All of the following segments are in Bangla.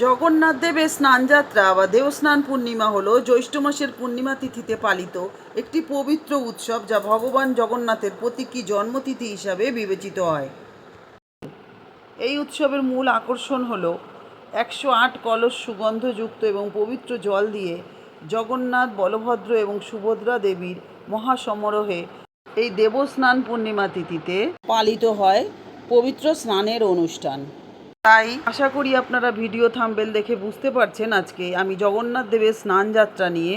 জগন্নাথ দেবের স্নানযাত্রা বা দেবস্নান পূর্ণিমা হলো জ্যৈষ্ঠ মাসের পূর্ণিমা তিথিতে পালিত একটি পবিত্র উৎসব, যা ভগবান জগন্নাথের প্রতীকী জন্মতিথি হিসাবে বিবেচিত হয়। এই উৎসবের মূল আকর্ষণ হল 108 কলস সুগন্ধযুক্ত এবং পবিত্র জল দিয়ে জগন্নাথ, বলভদ্র এবং সুভদ্রা দেবীর মহাসমারোহে এই দেবস্নান পূর্ণিমা তিথিতে পালিত হয় পবিত্র স্নানের অনুষ্ঠান। তাই আশা করি আপনারা ভিডিও থাম্বনেল দেখে বুঝতে পারছেন আজকে আমি জগন্নাথ দেবের স্নানযাত্রা নিয়ে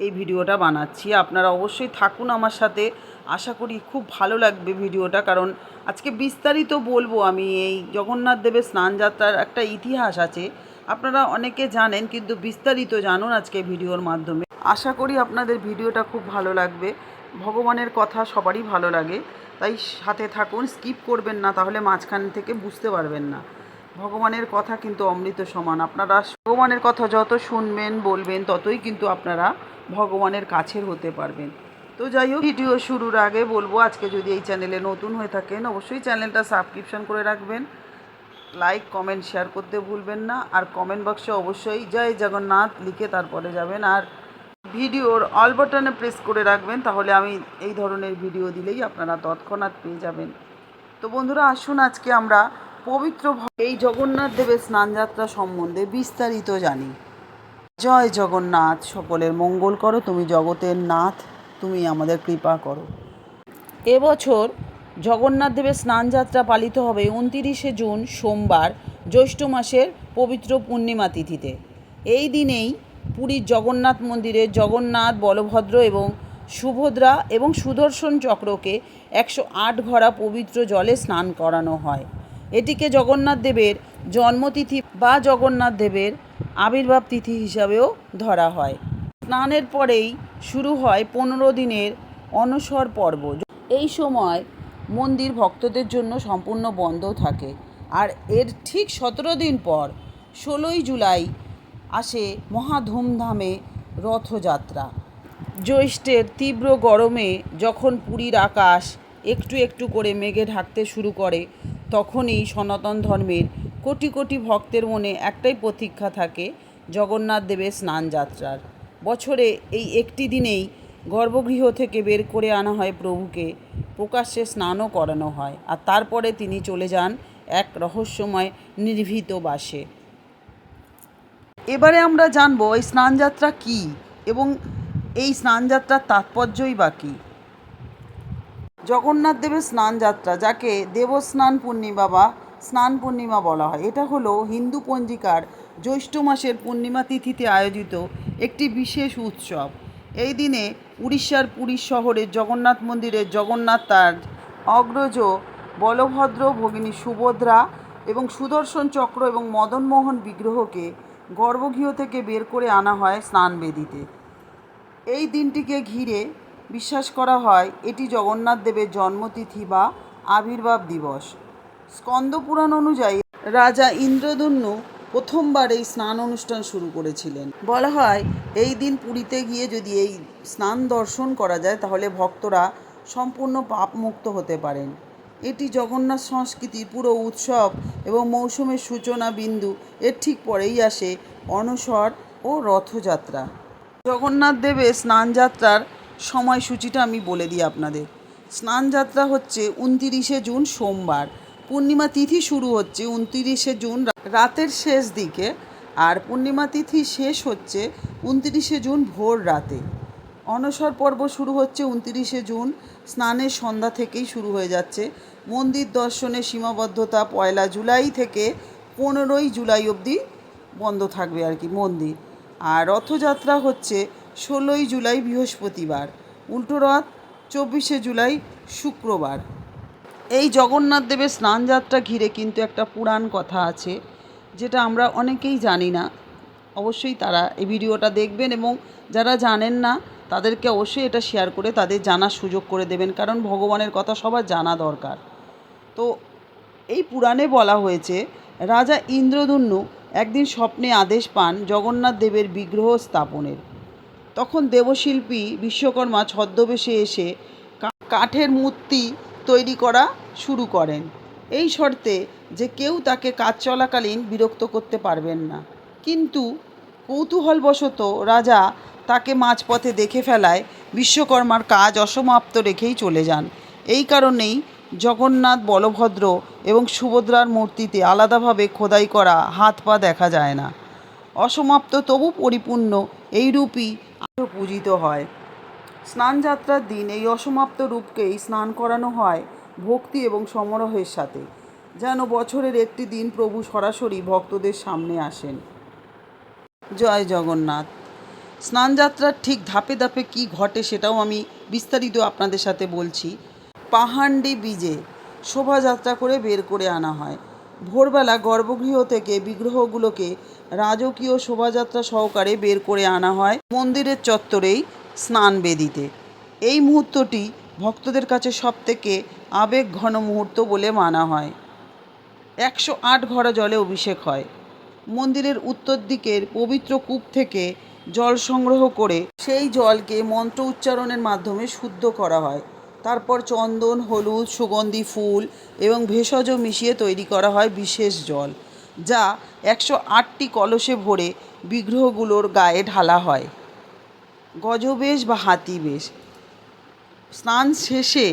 এই ভিডিওটা বানাচ্ছি। আপনারা অবশ্যই থাকুন আমার সাথে, আশা করি খুব ভালো লাগবে ভিডিওটা, কারণ আজকে বিস্তারিত বলবো আমি এই জগন্নাথ দেবের স্নানযাত্রার একটা ইতিহাস আছে, আপনারা অনেকে জানেন কিন্তু বিস্তারিত জানুন আজকে ভিডিওর মাধ্যমে। আশা করি আপনাদের ভিডিওটা খুব ভালো লাগবে। ভগবানের কথা সবারই ভালো লাগে, তাই সাথে থাকুন, স্কিপ করবেন না, তাহলে মাঝখান থেকে বুঝতে পারবেন না। ভগবানের কথা কিন্তু অমৃত সমান। আপনারা ভগবানের কথা যত শুনবেন বলবেন ততই কিন্তু আপনারা ভগবানের কাছের হতে পারবেন। তো যাই হোক, ভিডিও শুরুর আগে বলবো, আজকে যদি এই চ্যানেলে নতুন হয়ে থাকেন অবশ্যই চ্যানেলটা সাবস্ক্রিপশন করে রাখবেন, লাইক কমেন্ট শেয়ার করতে ভুলবেন না, আর কমেন্ট বক্সে অবশ্যই জয় জগন্নাথ লিখে তারপরে যাবেন, আর ভিডিওর অল বাটনে প্রেস করে রাখবেন, তাহলে আমি এই ধরনের ভিডিও দিলেই আপনারা তৎক্ষণাৎ পেয়ে যাবেন। তো বন্ধুরা, আসুন আজকে আমরা পবিত্র এই জগন্নাথ দেবের স্নানযাত্রা সম্বন্ধে বিস্তারিত জানি। জয় জগন্নাথ, সকলের মঙ্গল করো, তুমি জগতের নাথ, তুমি আমাদের কৃপা করো। এবছর জগন্নাথ দেবের স্নানযাত্রা পালিত হবে 29শে জুন সোমবার জ্যৈষ্ঠ মাসের পবিত্র পূর্ণিমা তিথিতে। এই দিনেই পুরীর জগন্নাথ মন্দিরে জগন্নাথ, বলভদ্র এবং সুভদ্রা এবং সুদর্শন চক্রকে 108 ঘড়া পবিত্র জলে স্নান করানো হয়। এটিকে জগন্নাথ দেবের জন্মতিথি বা জগন্নাথ দেবের আবির্ভাব তিথি হিসাবেও ধরা হয়। স্নানের পরেই শুরু হয় 15 দিনের অনসর পর্ব। এই সময় মন্দির ভক্তদের জন্য সম্পূর্ণ বন্ধ থাকে, আর এর ঠিক 17 দিন পর 16ই জুলাই আসে মহা ধুমধামে রথযাত্রা। জ্যৈষ্ঠের তীব্র গরমে যখন পুরীর আকাশ একটু একটু করে মেঘে ঢাকতে শুরু করে, তখনই সনাতন ধর্মের কোটি কোটি ভক্তের মনে একটাই প্রতীক্ষা থাকে, জগন্নাথ দেবের স্নানযাত্রার। বছরে এই একটি দিনেই গর্ভগৃহ থেকে বের করে আনা হয় প্রভুকে, প্রকাশ্যে স্নানও করানো হয়, আর তারপরে তিনি চলে যান এক রহস্যময় নির্ভীত বাসে। এবারে আমরা জানবো এই স্নানযাত্রা কী এবং এই স্নানযাত্রার তাৎপর্যই বা কী। জগন্নাথ দেবের স্নানযাত্রা, যাকে দেবস্নান পূর্ণিমা বা স্নান পূর্ণিমা বলা হয়, এটা হলো হিন্দু পঞ্জিকার জ্যৈষ্ঠ মাসের পূর্ণিমা তিথিতে আয়োজিত একটি বিশেষ উৎসব। এই দিনে উড়িষ্যার পুরী শহরের জগন্নাথ মন্দিরে জগন্নাথ, তার অগ্রজ বলভদ্র, ভগিনী সুভদ্রা এবং সুদর্শন চক্র এবং মদনমোহন বিগ্রহকে গর্ভগৃহ থেকে বের করে আনা হয় স্নানবেদিতে। এই দিনটিকে ঘিরে বিশ্বাস করা হয় এটি জগন্নাথ দেবের জন্মতিথি বা আবির্ভাব দিবস। স্কন্দ পুরাণ অনুযায়ী রাজা ইন্দ্রদন্যু প্রথমবার এই স্নান অনুষ্ঠান শুরু করেছিলেন। বলা হয় এই দিন পুরীতে গিয়ে যদি এই স্নান দর্শন করা যায় তাহলে ভক্তরা সম্পূর্ণ পাপমুক্ত হতে পারেন। এটি জগন্নাথ সংস্কৃতির পুরো উৎসব এবং মৌসুমের সূচনা বিন্দু। এর ঠিক পরেই আসে অনসর ও রথযাত্রা। জগন্নাথ দেবের স্নানযাত্রার সময়সূচিটা আমি বলে দিই আপনাদের। স্নানযাত্রা হচ্ছে 29শে জুন সোমবার, পূর্ণিমা তিথি শুরু হচ্ছে 29শে জুন রাতের শেষ দিকে, আর পূর্ণিমা তিথি শেষ হচ্ছে 29শে জুন ভোর রাতে। অনসর পর্ব শুরু হচ্ছে 29শে জুন, স্নানের সন্ধ্যা থেকেই শুরু হয়ে যাচ্ছে। মন্দির দর্শনের সীমাবদ্ধতা 1 জুলাই থেকে 15ই জুলাই অবধি বন্ধ থাকবে আর কি মন্দির। আর রথযাত্রা হচ্ছে 16ই জুলাই বৃহস্পতিবার, উল্টো রথ 24শে জুলাই শুক্রবার। এই জগন্নাথ দেবের স্নানযাত্রা ঘিরে কিন্তু একটা পুরাণ কথা আছে, যেটা আমরা অনেকেই জানি না। অবশ্যই তারা এই ভিডিওটা দেখবেন এবং যারা জানেন না তাদেরকে অবশ্যই এটা শেয়ার করে তাদের জানার সুযোগ করে দেবেন, কারণ ভগবানের কথা সবার জানা দরকার। তো এই পুরাণে বলা হয়েছে রাজা ইন্দ্রদন্যু একদিন স্বপ্নে আদেশ পান জগন্নাথ দেবের বিগ্রহ স্থাপনের। তখন দেবশিল্পী বিশ্বকর্মা ছদ্মবেশে এসে কাঠের মূর্তি তৈরি করা শুরু করেন। এই শর্তে যে কেউ তাকে কাজ চলাকালীন বিরক্ত করতে পারবেন না। কিন্তু কৌতূহলবশত রাজা তাকে মাঝপথে দেখে ফেলায় বিশ্বকর্মার কাজ অসমাপ্ত রেখেই চলে যান। এই কারণেই জগন্নাথ, বলভদ্র এবং সুভদ্রার মূর্তিতে আলাদাভাবে খোদাই করা হাত পা দেখা যায় না। অসমাপ্ত তবু পরিপূর্ণ এই রূপই আজও পূজিত হয়। স্নানযাত্রার দিন এই অসমাপ্ত রূপকেই স্নান করানো হয় ভক্তি এবং সমারোহের সাথে, যেন বছরের একটি দিন প্রভু সরাসরি ভক্তদের সামনে আসেন। জয় জগন্নাথ। স্নানযাত্রার ঠিক ধাপে ধাপে কী ঘটে সেটাও আমি বিস্তারিত আপনাদের সাথে বলছি। পাহান্ডি ব্রিজে শোভাযাত্রা করে বের করে আনা হয়। ভোরবেলা গর্ভগৃহ থেকে বিগ্রহগুলোকে রাজকীয় শোভাযাত্রা সহকারে বের করে আনা হয় মন্দিরের চত্বরেই স্নানবেদিতে। এই মুহূর্তটি ভক্তদের কাছে সবথেকে আবেগঘন মুহূর্ত বলে মানা হয়। 108 ঘড়া জলে অভিষেক হয়। মন্দিরের উত্তর দিকের পবিত্র কূপ থেকে জল সংগ্রহ করে সেই জলকে মন্ত্র উচ্চারণের মাধ্যমে শুদ্ধ করা হয়। তারপর চন্দন, হলুদ, সুগন্ধি ফুল এবং ভেষজ মিশিয়ে তৈরি করা হয় বিশেষ জল, যা 108টি কলসে ভরে বিগ্রহগুলোর গায়ে ঢালা হয়। গজবেশ বা হাতি বেশ। স্নান শেষে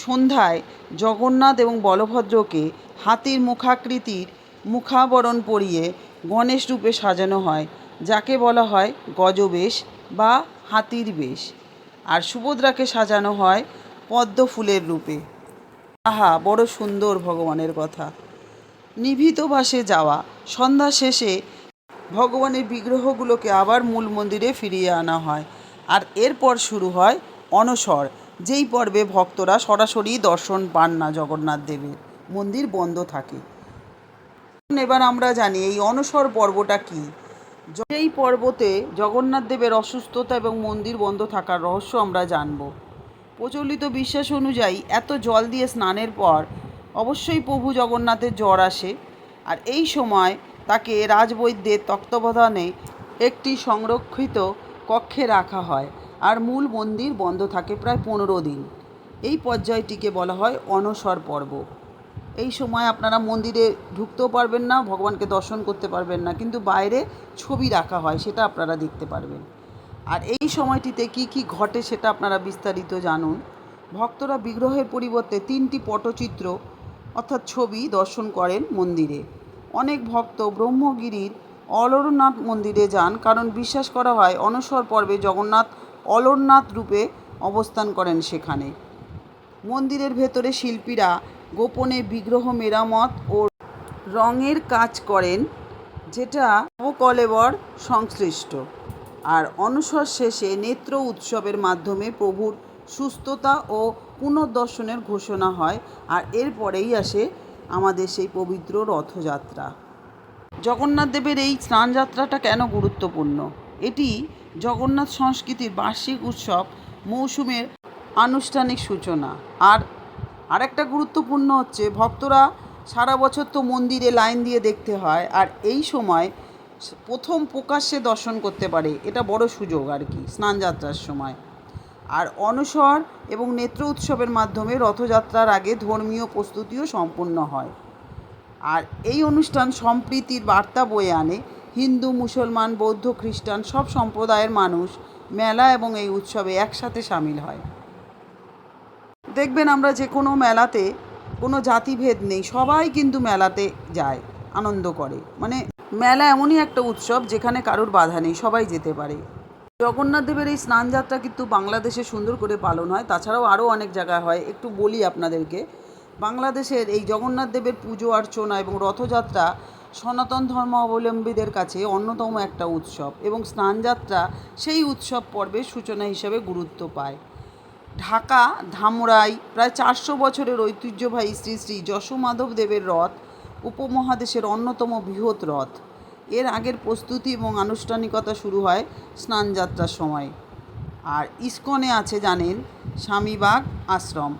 সন্ধ্যায় জগন্নাথ এবং বলভদ্রকে হাতির মুখাকৃতির মুখাবরণ পরিয়ে গণেশ রূপে সাজানো হয়, যাকে বলা হয় গজবেশ বা হাতির বেশ। আর সুভদ্রাকে সাজানো হয় পদ্ম ফুলের রূপে। আহা, বড় সুন্দর ভগবানের কথা। নিভৃত বাসে যাওয়া। সন্ধ্যা শেষে ভগবানের বিগ্রহগুলোকে আবার মূল মন্দিরে ফিরিয়ে আনা হয়। আর এরপর শুরু হয় অনসর, যেই পর্বে ভক্তরা সরাসরি দর্শন পান না জগন্নাথ দেবের, মন্দির বন্ধ থাকে। এবার আমরা জানি এই অনসর পর্বটা কী। এই পর্বতে জগন্নাথ দেবের অসুস্থতা এবং মন্দির বন্ধ থাকার রহস্য আমরা জানব। প্রচলিত বিশ্বাস অনুযায়ী এত জল দিয়ে স্নানের পর অবশ্যই প্রভু জগন্নাথের জ্বর আসে, আর এই সময় তাকে রাজবৈদ্যের তত্ত্বাবধানে একটি সংরক্ষিত কক্ষে রাখা হয় আর মূল মন্দির বন্ধ থাকে প্রায় 15 দিন। এই পর্যায়টিকে বলা হয় অনসর পর্ব। এই সময় আপনারা মন্দিরে ঢুকতেও পারবেন না, ভগবানকে দর্শন করতে পারবেন না, কিন্তু বাইরে ছবি রাখা হয়, সেটা আপনারা দেখতে পারবেন। আর এই সময়টিতে কি কি ঘটে সেটা আপনারা বিস্তারিত জানুন। ভক্তরা বিগ্রহের পরিবর্তে 3টি পটচিত্র অর্থাৎ ছবি দর্শন করেন মন্দিরে। অনেক ভক্ত ব্রহ্মগিরির অলরনাথ মন্দিরে যান, কারণ বিশ্বাস করা হয় অনসর পর্বে জগন্নাথ অলরনাথ রূপে অবস্থান করেন সেখানে। মন্দিরের ভেতরে শিল্পীরা গোপনে বিগ্রহ মেরামত ও রঙের কাজ করেন, যেটা নবকলেবর সংশ্লিষ্ট। আর অনসর শেষে নেত্র উৎসবের মাধ্যমে প্রভুর সুস্থতা ও পুনর্দর্শনের ঘোষণা হয়। আর এরপরেই আসে আমাদের সেই পবিত্র রথযাত্রা। জগন্নাথ দেবের এই স্নানযাত্রাটা কেন গুরুত্বপূর্ণ? এটি জগন্নাথ সংস্কৃতির বার্ষিক উৎসব মৌসুমের আনুষ্ঠানিক সূচনা। আর আরেকটা গুরুত্বপূর্ণ হচ্ছে ভক্তরা সারা বছর তো মন্দিরে লাইন দিয়ে দেখতে হয়, আর এই সময় প্রথম প্রকাশ্যে দর্শন করতে পারে, এটা বড় সুযোগ আর কি স্নানযাত্রার সময়। আর অনসর এবং নেত্র উৎসবের মাধ্যমে রথযাত্রার আগে ধর্মীয় প্রস্তুতিও সম্পূর্ণ হয়। আর এই অনুষ্ঠান সম্প্রীতির বার্তা বয়ে আনে। হিন্দু, মুসলমান, বৌদ্ধ, খ্রিস্টান সব সম্প্রদায়ের মানুষ মেলা এবং এই উৎসবে একসাথে সামিল হয়। দেখবেন আমরা যে কোনো মেলাতে কোনো জাতিভেদ নেই, সবাই কিন্তু মেলাতে যায়, আনন্দ করে। মানে মেলা এমনই একটা উৎসব যেখানে কারোর বাধা নেই, সবাই যেতে পারে। জগন্নাথ দেবের এই স্নানযাত্রা কিন্তু বাংলাদেশে সুন্দর করে পালন হয়, তাছাড়াও আরও অনেক জায়গায় হয়। একটু বলি আপনাদেরকে, বাংলাদেশের এই জগন্নাথ দেবের পুজো অর্চনা এবং রথযাত্রা সনাতন ধর্মাবলম্বীদের কাছে অন্যতম একটা উৎসব, এবং স্নানযাত্রা সেই উৎসব পর্বের সূচনা হিসেবে গুরুত্ব পায়। ঢাকা ধামরাই প্রায় 400 বছরের ঐতিহ্যবাহী শ্রী শ্রী যশোমাধব দেবের রথ উপমহাদেশের অন্যতম বৃহৎ রথ। এর আগের প্রস্তুতি এবং আনুষ্ঠানিকতা শুরু হয় স্নানযাত্রার সময়। আর ইস্কনে আছে জানেন স্বামীবাগ আশ্রম।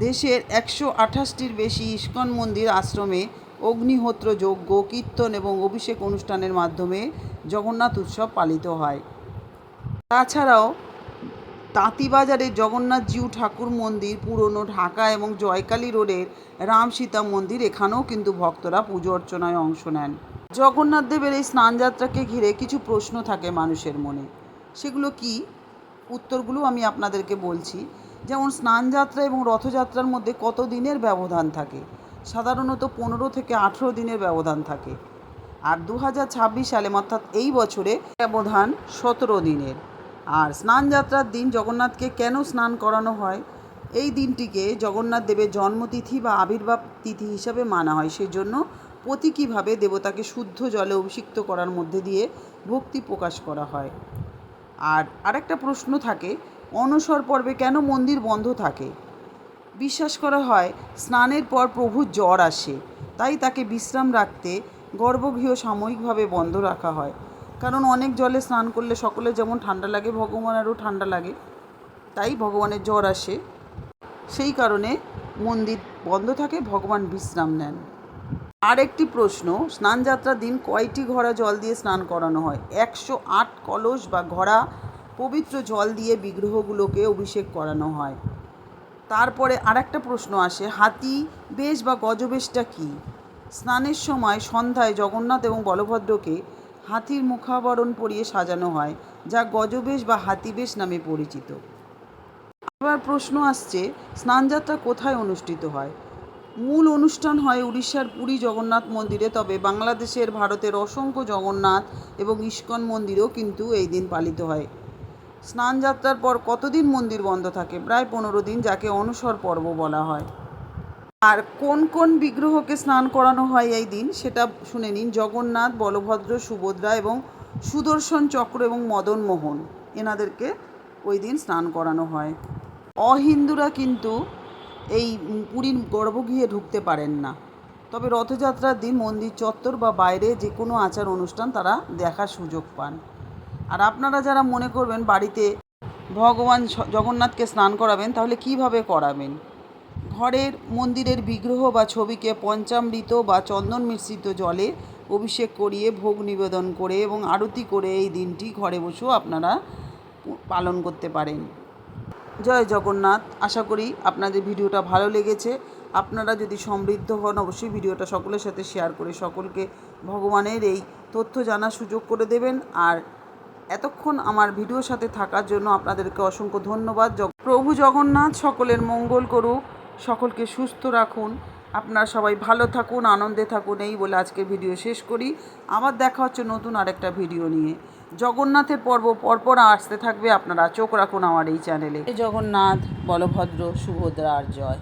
দেশের 128টির বেশি ইস্কন মন্দির আশ্রমে অগ্নিহোত্র যজ্ঞ, কীর্তন এবং অভিষেক অনুষ্ঠানের মাধ্যমে জগন্নাথ উৎসব পালিত হয়। তাঁতিবাজারের জগন্নাথজিউ ঠাকুর মন্দির, পুরনো ঢাকা এবং জয়কালী রোডের রাম সীতা মন্দির, এখানেও কিন্তু ভক্তরা পুজো অর্চনায় অংশ নেন। জগন্নাথ দেবের এই স্নানযাত্রাকে ঘিরে কিছু প্রশ্ন থাকে মানুষের মনে। সেগুলো কি, উত্তরগুলো আমি আপনাদেরকে বলছি। যেমন স্নানযাত্রা এবং রথযাত্রার মধ্যে কত দিনের ব্যবধান থাকে? সাধারণত 15 থেকে 18 দিনের ব্যবধান থাকে। আর 2026 সালে অর্থাৎ এই বছরে ব্যবধান 17 দিনের। আর স্নানযাত্রার দিন জগন্নাথকে কেন স্নান করানো হয়? এই দিনটিকে জগন্নাথ দেবের জন্মতিথি বা আবির্ভাব তিথি হিসাবে মানা হয়। সেই জন্য প্রতীকীভাবে দেবতাকে শুদ্ধ জলে অভিষিক্ত করার মধ্যে দিয়ে ভক্তি প্রকাশ করা হয়। আর আরেকটা প্রশ্ন থাকে, অনসর পর্বে কেন মন্দির বন্ধ থাকে? বিশ্বাস করা হয় স্নানের পর প্রভুর জ্বর আসে, তাই তাকে বিশ্রাম রাখতে গর্ভগৃহ সাময়িকভাবে বন্ধ রাখা হয়। কারণ অনেক জলে স্নান করলে সকলে যেমন ঠান্ডা লাগে, ভগবানেরও ঠান্ডা লাগে, তাই ভগবানের জ্বর আসে, সেই কারণে মন্দির বন্ধ থাকে, ভগবান বিশ্রাম নেন। আরেকটি প্রশ্ন, স্নানযাত্রার দিন কয়টি ঘড়া জল দিয়ে স্নান করানো হয়? 108 কলস বা ঘড়া পবিত্র জল দিয়ে বিগ্রহগুলোকে অভিষেক করানো হয়। তারপরে আরেকটা প্রশ্ন আসে, হাতি বেশ বা গজবেশটা কী? স্নানের সময় সন্ধ্যায় জগন্নাথ এবং বলভদ্রকে হাতির মুখাবরণ পরিয়ে সাজানো হয়, যা গজবেশ বা হাতিবেশ নামে পরিচিত। এবার প্রশ্ন আসছে, স্নানযাত্রা কোথায় অনুষ্ঠিত হয়? মূল অনুষ্ঠান হয় উড়িষ্যার পুরী জগন্নাথ মন্দিরে, তবে বাংলাদেশের, ভারতের অসংখ্য জগন্নাথ এবং ইস্কন মন্দিরেও কিন্তু এই দিন পালিত হয়। স্নানযাত্রার পর কতদিন মন্দির বন্ধ থাকে? প্রায় 15 দিন, যাকে অনসর পর্ব বলা হয়। আর কোন কোন বিগ্রহকে স্নান করানো হয় এই দিন সেটা শুনে নিন। জগন্নাথ, বলভদ্র, সুভদ্রা এবং সুদর্শন চক্র এবং মদন মোহন, এনাদেরকে ওই দিন স্নান করানো হয়। অহিন্দুরা কিন্তু এই পুরীর গর্ভগৃহে ঢুকতে পারেন না, তবে রথযাত্রার দিন মন্দির চত্বর বা বাইরে যে কোনো আচার অনুষ্ঠান তারা দেখার সুযোগ পান। আর আপনারা যারা মনে করবেন বাড়িতে ভগবান জগন্নাথকে স্নান করাবেন, তাহলে কিভাবে করাবেন? ঘরের মন্দিরের বিগ্রহ বা ছবিকে পঞ্চামৃত বা চন্দন মিশ্রিত জলে অভিষেক করিয়ে ভোগ নিবেদন করে এবং আরতি করে এই দিনটি ঘরে বসেও আপনারা পালন করতে পারেন। জয় জগন্নাথ। আশা করি আপনাদের ভিডিওটা ভালো লেগেছে। আপনারা যদি সমৃদ্ধ হন, অবশ্যই ভিডিওটা সকলের সাথে শেয়ার করে সকলকে ভগবানের এই তথ্য জানার সুযোগ করে দেবেন। আর এতক্ষণ আমার ভিডিওর সাথে থাকার জন্য আপনাদেরকে অসংখ্য ধন্যবাদ। প্রভু জগন্নাথ সকলের মঙ্গল করুক, সকলকে সুস্থ রাখুন, আপনারা সবাই ভালো থাকুন, আনন্দে থাকুন, এই বলে আজকের ভিডিও শেষ করি। আবার দেখা হচ্ছে নতুন আরেকটা ভিডিও নিয়ে। জগন্নাথের পর্ব পরপর আসতে থাকবে, আপনারা চোখ রাখুন আমার এই চ্যানেলে। জগন্নাথ, বলভদ্র, সুভদ্রার জয়।